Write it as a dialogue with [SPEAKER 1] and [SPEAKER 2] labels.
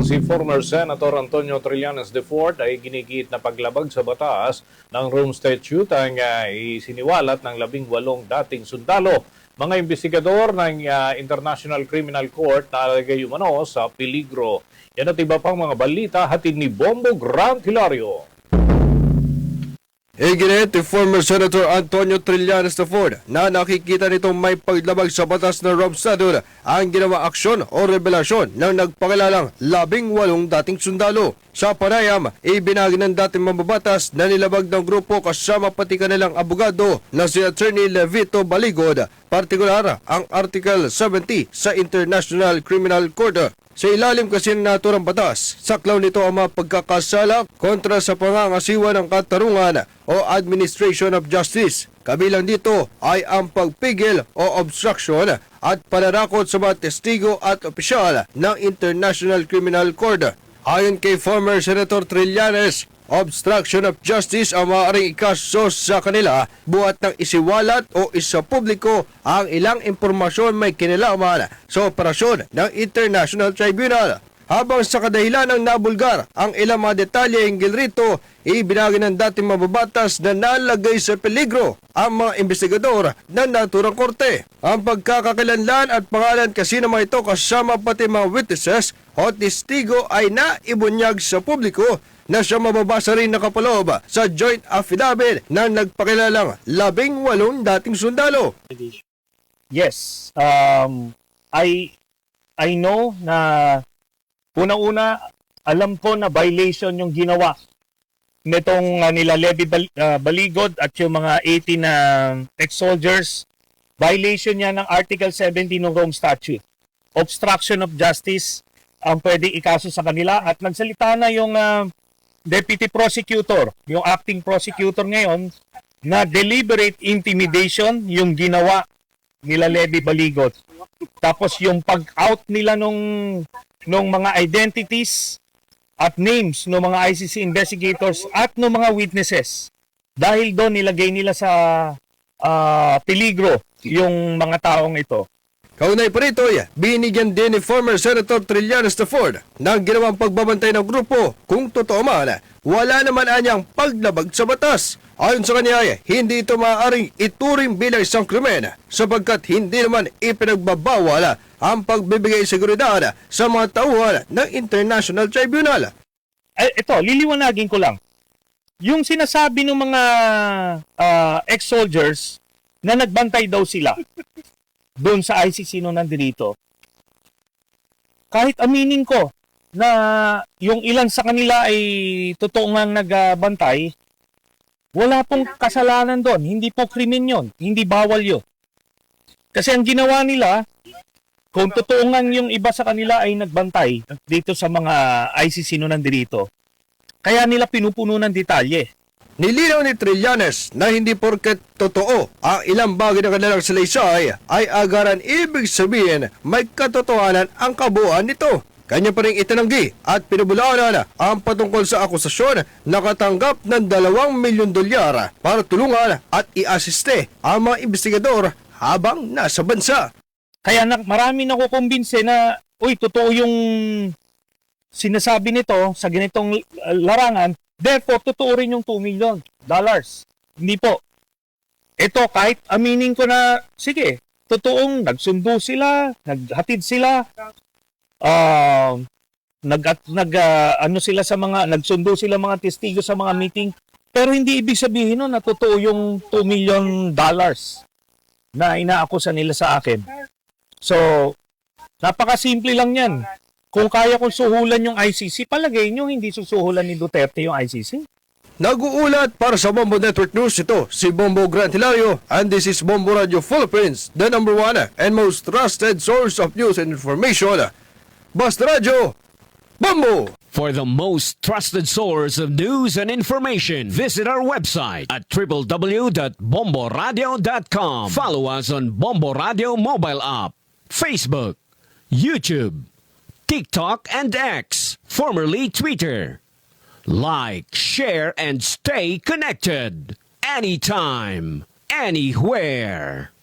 [SPEAKER 1] Samantang si former Senator Antonio Trillanes IV ay ginigit na paglabag sa batas ng Rome Statute ang isiniwalat ng 18 dating sundalo. Mga investigador ng International Criminal Court na alagay umano sa peligro. Yan at iba pang mga balita hatid ni Bombo Grant Hilario.
[SPEAKER 2] Iginit ni former Senator Antonio Trillanes IV na nakikita nitong may paglabag sa batas ng Rome Statute ang ginawa aksyon o revelasyon ng nagpakilalang 18 dating sundalo. Sa panayam, ibinagi ng dating mambabatas na nilabag ng grupo kasama pati kanilang abogado na si Attorney Levito Baligod, partikular ang Article 70 sa International Criminal Court. Sa ilalim kasi ng naturang batas, saklaw nito ang mga pagkakasala kontra sa pangangasiwa ng katarungan o administration of justice. Kabilang dito ay ang pagpigil o obstruction at panarakot sa mga testigo at opisyal ng International Criminal Court. Ayon kay former Senator Trillanes, obstruction of justice ang maaaring ikaso sa kanila buhat ng isiwalat o isapubliko ang ilang impormasyon may kinalaman sa operasyon ng International Tribunal. Habang sa kadahilan ng nabulgar ang ilang mga detalye hinggil rito, ibinagi ng dating mababatas na nalagay sa peligro ang mga investigador ng naturang korte. Ang pagkakakilanlan at pangalan kasi naman ito kasama pati mga witnesses o testigo ay naibunyag sa publiko na siya mababasa rin nakapaloob sa joint affidavit na nagpakilalang 18 dating sundalo.
[SPEAKER 3] Yes, I know na unang-una, alam ko na violation yung ginawa nitong nila Levy Baligod at yung mga 18 na ex-soldiers. Violation niya ng Article 70 ng Rome Statute. Obstruction of justice ang pwedeng ikaso sa kanila at nagsalita na yung deputy prosecutor, yung acting prosecutor ngayon, na deliberate intimidation yung ginawa nila Levy Baligod. Tapos yung pag-out nila nung mga identities at names ng mga ICC investigators at ng mga witnesses. Dahil doon nilagay nila sa peligro yung mga taong ito.
[SPEAKER 2] Kaunay pa rito, binigyan din ni former Senator Trillanes IV ng ginawang pagbabantay ng grupo kung totoo man, wala naman anyang paglabag sa batas. Ayon sa kanya, hindi ito maaaring ituring bilang isang krimen sapagkat hindi naman ipinagbabawal ang pagbibigay seguridad sa mga tauhan ng International Tribunal.
[SPEAKER 3] Ito, liliwanagin ko lang. Yung sinasabi ng mga ex-soldiers na nagbantay daw sila doon sa ICC nung nandito, kahit aminin ko na yung ilan sa kanila ay totoo ngang nagbantay, wala pong kasalanan doon. Hindi po krimen yon. Hindi bawal yun. Kasi ang ginawa nila, kung totoo ngang yung iba sa kanila ay nagbantay dito sa mga ICC nung nandito, kaya nila pinupuno ng detalye.
[SPEAKER 2] Nilinaw ni Trillanes na hindi porket totoo ang ilang bagay na kanilang salaysay ay agaran ibig sabihin may katotohanan ang kabuuan nito. Kanya pa rin itinanggi at pinabulaanan ang patungkol sa akusasyon na katanggap ng $2 milyon para tulungan at i-asiste ang mga investigador habang nasa bansa.
[SPEAKER 3] Kaya marami nakukumbinse na, totoo yung sinasabi nito sa ganitong larangan, therefore, totoo rin yung $2 million. Hindi po. Ito, kahit aminin ko na, sige, totoong nagsundo sila, naghatid sila, nagsundo sila mga testigo sa mga meeting, pero hindi ibig sabihin na totoo yung $2 million na inaakusa nila sa akin. So, napakasimple lang yan. Kung kaya kong suhulan yung ICC, palagay nyo hindi susuhulan ni Duterte yung ICC?
[SPEAKER 2] Nag-uulat para sa Bombo Network News, ito si Bombo Grant Hilario, and this is Bombo Radio Philippines, the #1 and most trusted source of news and information. Basta Radio, Bombo!
[SPEAKER 4] For the most trusted source of news and information, visit our website at www.bomboradio.com. Follow us on Bombo Radio mobile app, Facebook, YouTube, TikTok, and X, formerly Twitter. Like, share, and stay connected. Anytime, anywhere.